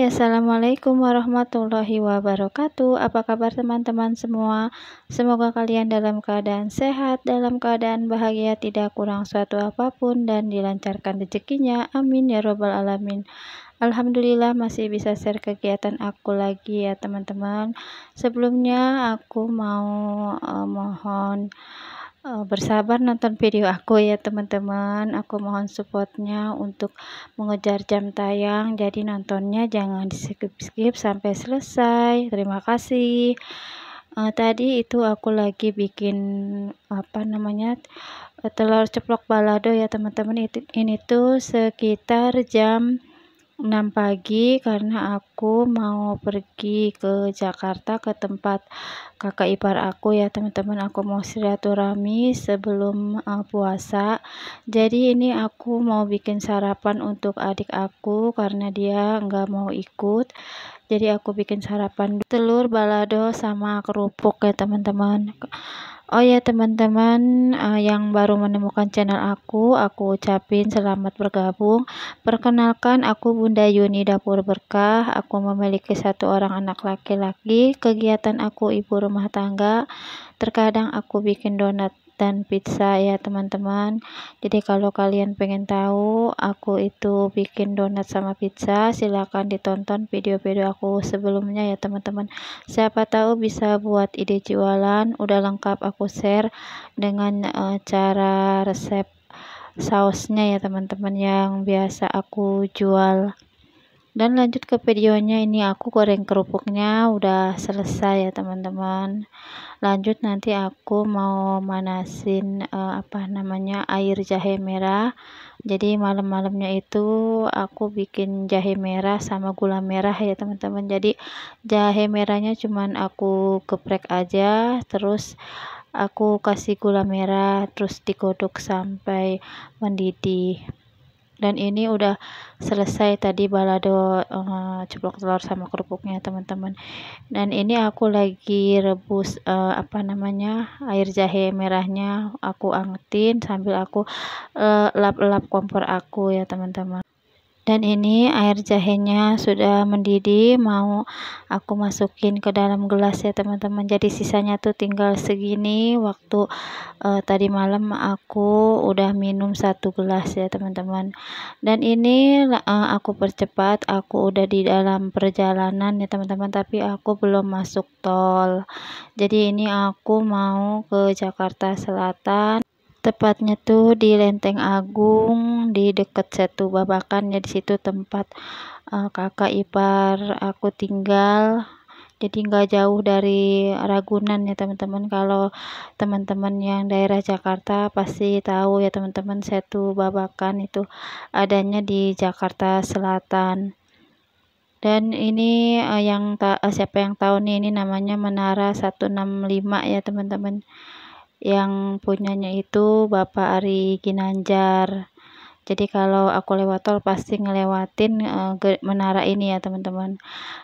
Assalamualaikum warahmatullahi wabarakatuh. Apa kabar teman-teman semua? Semoga kalian dalam keadaan sehat, dalam keadaan bahagia, tidak kurang suatu apapun, dan dilancarkan rezekinya. Amin ya robbal alamin. Alhamdulillah masih bisa share kegiatan aku lagi ya teman-teman. Sebelumnya aku mau mohon bersabar nonton video aku ya teman-teman. Aku mohon supportnya untuk mengejar jam tayang, jadi nontonnya jangan di skip sampai selesai. Terima kasih. Tadi itu aku lagi bikin telur ceplok balado ya teman-teman. Ini tuh sekitar jam 6 pagi karena aku mau pergi ke Jakarta ke tempat kakak ipar aku ya teman-teman. Aku mau silaturahmi sebelum puasa. Jadi ini aku mau bikin sarapan untuk adik aku karena dia nggak mau ikut. Jadi aku bikin sarapan telur balado sama kerupuk ya teman-teman. Oh ya teman-teman, yang baru menemukan channel aku ucapin selamat bergabung. Perkenalkan, aku Bunda Yuni Dapur Berkah. Aku memiliki 1 orang anak laki-laki. Kegiatan aku ibu rumah tangga. Terkadang aku bikin donat dan pizza ya teman-teman. Jadi kalau kalian pengen tahu aku itu bikin donat sama pizza, silahkan ditonton video-video aku sebelumnya ya teman-teman. Siapa tahu bisa buat ide jualan. Udah lengkap aku share dengan cara resep sausnya ya teman-teman yang biasa aku jual. Dan lanjut ke videonya, ini aku goreng kerupuknya udah selesai ya teman-teman. Lanjut nanti aku mau manasin air jahe merah. Jadi malam-malamnya itu aku bikin jahe merah sama gula merah ya teman-teman. Jadi jahe merahnya cuman aku geprek aja, terus aku kasih gula merah, terus digodok sampai mendidih. Dan ini udah selesai tadi balado ceplok telur sama kerupuknya teman-teman. Dan ini aku lagi rebus air jahe merahnya, aku angetin sambil aku lap-lap kompor aku ya teman-teman. Dan ini air jahenya sudah mendidih, mau aku masukin ke dalam gelas ya teman-teman. Jadi sisanya tuh tinggal segini. Waktu tadi malam aku udah minum 1 gelas ya teman-teman. Dan ini aku percepat, aku udah di dalam perjalanan ya teman-teman, tapi aku belum masuk tol. Jadi ini aku mau ke Jakarta Selatan, tepatnya tuh di Lenteng Agung, di dekat Setu Babakan ya. Di situ tempat kakak ipar aku tinggal. Jadi nggak jauh dari Ragunan ya teman-teman. Kalau teman-teman yang daerah Jakarta pasti tahu ya teman-teman, Setu Babakan itu adanya di Jakarta Selatan. Dan ini siapa yang tahu nih, ini namanya Menara 165 ya teman-teman. Yang punyanya itu Bapak Ari Ginanjar. Jadi kalau aku lewat tol pasti ngelewatin menara ini ya teman-teman.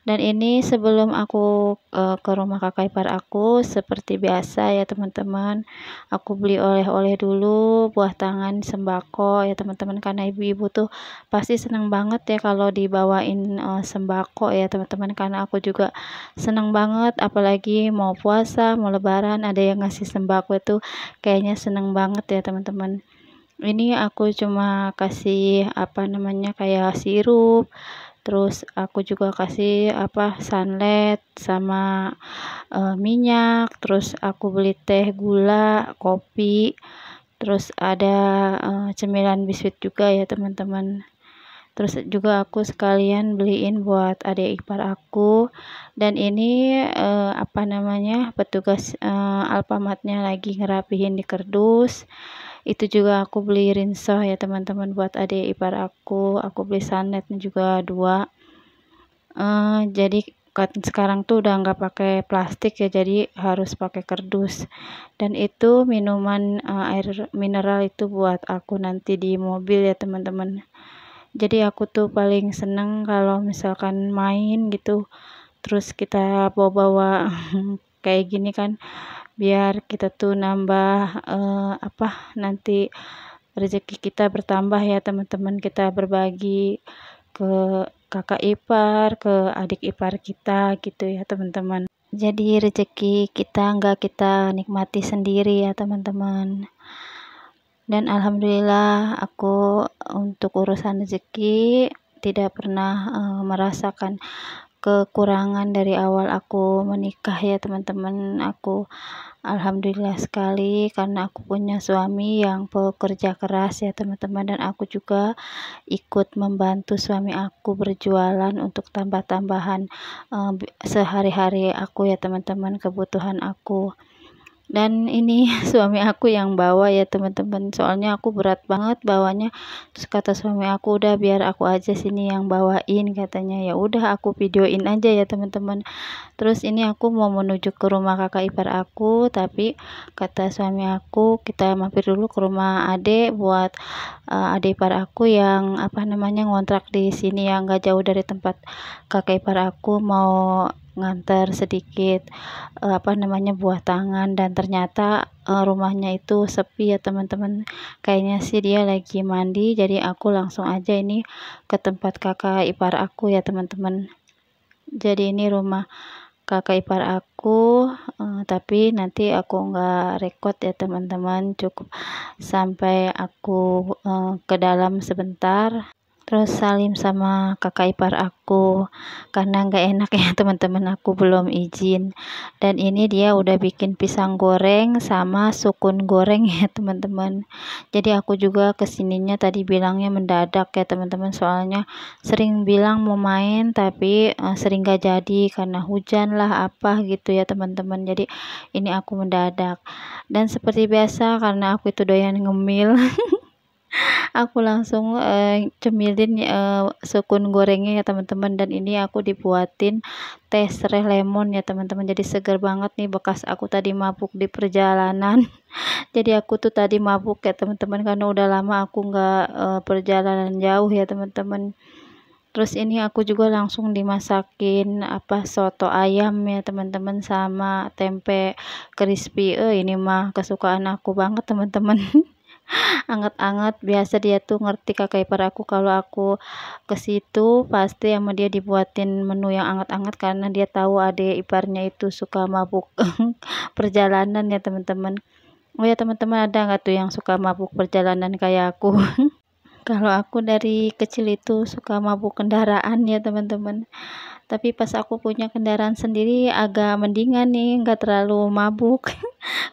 Dan ini sebelum aku ke rumah kakak ipar aku, seperti biasa ya teman-teman, aku beli oleh-oleh dulu, buah tangan, sembako ya teman-teman, karena ibu-ibu tuh pasti senang banget ya kalau dibawain sembako ya teman-teman, karena aku juga senang banget, apalagi mau puasa, mau lebaran, ada yang ngasih sembako itu kayaknya senang banget ya teman-teman. Ini aku cuma kasih kayak sirup, terus aku juga kasih sunlight sama minyak, terus aku beli teh, gula, kopi, terus ada cemilan biskuit juga ya teman-teman. Terus juga aku sekalian beliin buat adik ipar aku. Dan ini petugas Alfamartnya lagi ngerapihin di kardus. Itu juga aku beli rinso ya teman-teman buat adik ipar aku beli sunlight juga 2. Jadi sekarang tuh udah nggak pakai plastik ya, jadi harus pakai kardus. Dan itu minuman air mineral itu buat aku nanti di mobil ya teman-teman. Jadi aku tuh paling seneng kalau misalkan main gitu, terus kita bawa-bawa kayak gini kan, biar kita tuh nambah nanti rezeki kita bertambah ya teman-teman. Kita berbagi ke kakak ipar, ke adik ipar kita gitu ya teman-teman. Jadi rezeki kita nggak kita nikmati sendiri ya teman-teman. Dan alhamdulillah aku untuk urusan rezeki tidak pernah merasakan kekurangan dari awal aku menikah ya teman-teman. Aku alhamdulillah sekali karena aku punya suami yang pekerja keras ya teman-teman, dan aku juga ikut membantu suami aku berjualan untuk tambah-tambahan sehari-hari aku ya teman-teman, kebutuhan aku. Dan ini suami aku yang bawa ya teman-teman, soalnya aku berat banget bawanya. Terus kata suami aku, udah biar aku aja sini yang bawain katanya. Ya udah aku videoin aja ya teman-teman. Terus ini aku mau menuju ke rumah kakak ipar aku, tapi kata suami aku kita mampir dulu ke rumah adek buat adik ipar aku yang ngontrak di sini yang gak jauh dari tempat kakak ipar aku, mau nganter sedikit buah tangan. Dan ternyata rumahnya itu sepi ya teman-teman, kayaknya sih dia lagi mandi, jadi aku langsung aja ini ke tempat kakak ipar aku ya teman-teman. Jadi ini rumah kakak ipar aku, tapi nanti aku nggak record ya teman-teman, cukup sampai aku ke dalam sebentar terus salim sama kakak ipar aku, karena nggak enak ya teman-teman, aku belum izin. Dan ini dia udah bikin pisang goreng sama sukun goreng ya teman-teman. Jadi aku juga kesininya tadi bilangnya mendadak ya teman-teman, soalnya sering bilang mau main tapi sering gak jadi karena hujan lah apa gitu ya teman-teman. Jadi ini aku mendadak, dan seperti biasa karena aku itu doyan ngemil aku langsung cemilin sukun gorengnya ya teman-teman. Dan ini aku dibuatin teh serai lemon ya teman-teman, jadi seger banget nih, bekas aku tadi mabuk di perjalanan. Jadi aku tuh tadi mabuk ya teman-teman karena udah lama aku nggak perjalanan jauh ya teman-teman. Terus ini aku juga langsung dimasakin soto ayam ya teman-teman sama tempe crispy. Ini mah kesukaan aku banget teman-teman. Anget-anget, biasa dia tuh ngerti kakak ipar aku kalau aku ke situ pasti sama dia dibuatin menu yang anget-anget, karena dia tahu adik iparnya itu suka mabuk perjalanan ya teman-teman. Oh ya teman-teman, ada nggak tuh yang suka mabuk perjalanan kayak aku? Kalau aku dari kecil itu suka mabuk kendaraan ya teman-teman. Tapi pas aku punya kendaraan sendiri agak mendingan nih, nggak terlalu mabuk.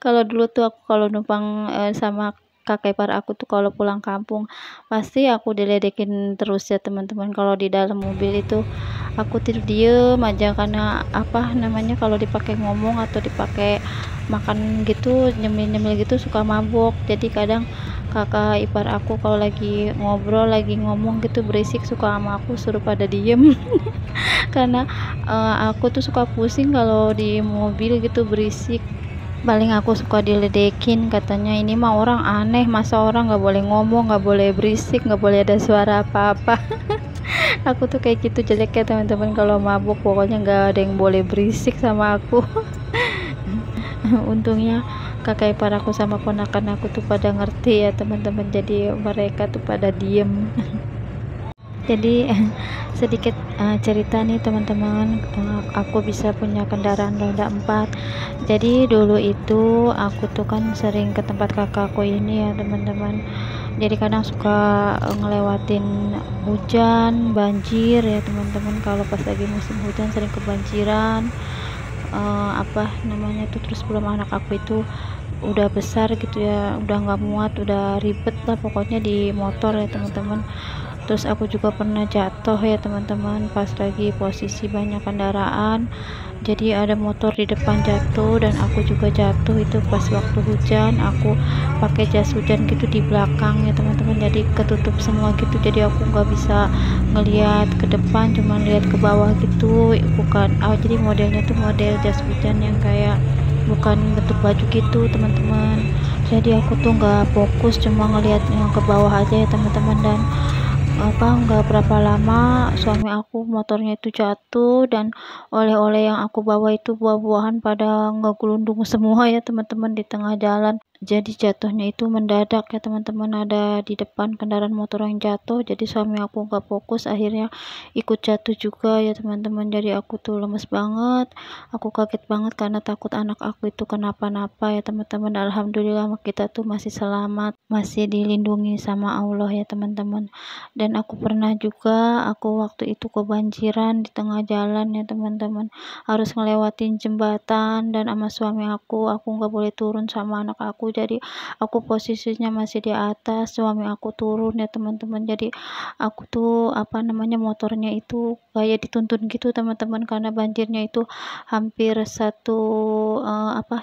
Kalau dulu tuh aku kalau numpang sama kakak ipar aku tuh kalau pulang kampung pasti aku diledekin terus ya teman-teman. Kalau di dalam mobil itu aku tidur diem aja, karena kalau dipakai ngomong atau dipakai makan gitu, nyemil-nyemil gitu suka mabuk. Jadi kadang kakak ipar aku kalau lagi ngobrol, lagi ngomong gitu berisik, suka sama aku suruh pada diem karena aku tuh suka pusing kalau di mobil gitu berisik. Paling aku suka diledekin, katanya ini mah orang aneh, masa orang nggak boleh ngomong, nggak boleh berisik, nggak boleh ada suara apa-apa. Aku tuh kayak gitu jeleknya teman-teman, kalau mabuk pokoknya nggak ada yang boleh berisik sama aku. Untungnya kakak ipar aku sama ponakan aku tuh pada ngerti ya teman-teman, jadi mereka tuh pada diem. Jadi sedikit cerita nih teman-teman, aku bisa punya kendaraan roda 4. Jadi dulu itu aku tuh kan sering ke tempat kakakku ini ya teman-teman, jadi kadang suka ngelewatin hujan, banjir ya teman-teman. Kalau pas lagi musim hujan sering kebanjiran, terus belum anak aku itu udah besar gitu ya, udah nggak muat, udah ribet lah pokoknya di motor ya teman-teman. Terus aku juga pernah jatuh ya teman-teman pas lagi posisi banyak kendaraan, jadi ada motor di depan jatuh dan aku juga jatuh itu pas waktu hujan. Aku pakai jas hujan gitu di belakang ya teman-teman, jadi ketutup semua gitu, jadi aku nggak bisa ngelihat ke depan, cuma lihat ke bawah gitu. Jadi modelnya tuh model jas hujan yang kayak bukan bentuk baju gitu teman-teman, jadi aku tuh nggak fokus, cuma ngelihat yang ke bawah aja ya teman-teman. Dan nggak berapa lama suami aku motornya itu jatuh, dan oleh-oleh yang aku bawa itu buah-buahan pada ngegelundung semua ya teman-teman di tengah jalan. jadi jatuhnya itu mendadak ya teman-teman, ada di depan kendaraan motor yang jatuh, jadi suami aku nggak fokus akhirnya ikut jatuh juga ya teman-teman. Jadi aku tuh lemes banget, aku kaget banget karena takut anak aku itu kenapa-napa ya teman-teman. Alhamdulillah kita tuh masih selamat, masih dilindungi sama Allah ya teman-teman. Dan aku pernah juga aku waktu itu kebanjiran di tengah jalan ya teman-teman, harus ngelewatin jembatan dan sama suami aku nggak boleh turun sama anak aku, jadi aku posisinya masih di atas, suami aku turun ya teman-teman. Jadi aku tuh apa namanya, motornya itu kayak dituntun gitu teman-teman, karena banjirnya itu hampir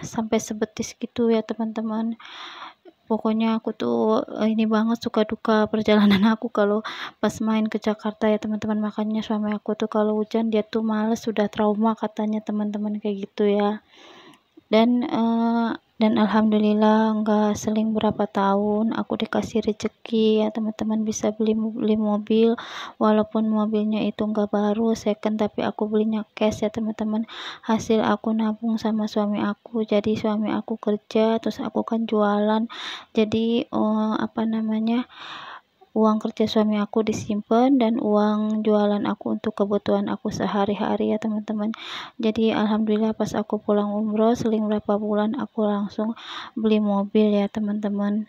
sampai sebetis gitu ya teman-teman. Pokoknya aku tuh ini banget suka duka perjalanan aku kalau pas main ke Jakarta ya teman-teman. Makanya suami aku tuh kalau hujan dia tuh males, sudah trauma katanya teman-teman, kayak gitu ya. Dan alhamdulillah nggak seling berapa tahun aku dikasih rezeki ya teman-teman, bisa beli mobil, walaupun mobilnya itu nggak baru second, tapi aku belinya cash ya teman-teman, hasil aku nabung sama suami aku. Jadi suami aku kerja, terus aku kan jualan, jadi apa namanya, uang kerja suami aku disimpan dan uang jualan aku untuk kebutuhan aku sehari-hari ya teman-teman. Jadi alhamdulillah pas aku pulang umroh seling berapa bulan aku langsung beli mobil ya teman-teman.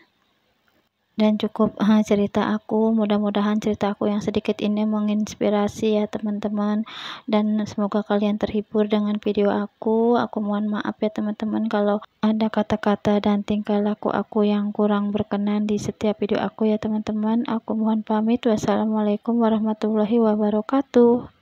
Dan cukup cerita aku, mudah-mudahan cerita aku yang sedikit ini menginspirasi ya teman-teman, dan semoga kalian terhibur dengan video aku mohon maaf ya teman-teman kalau ada kata-kata dan tingkah laku aku yang kurang berkenan di setiap video aku ya teman-teman. Aku mohon pamit, wassalamualaikum warahmatullahi wabarakatuh.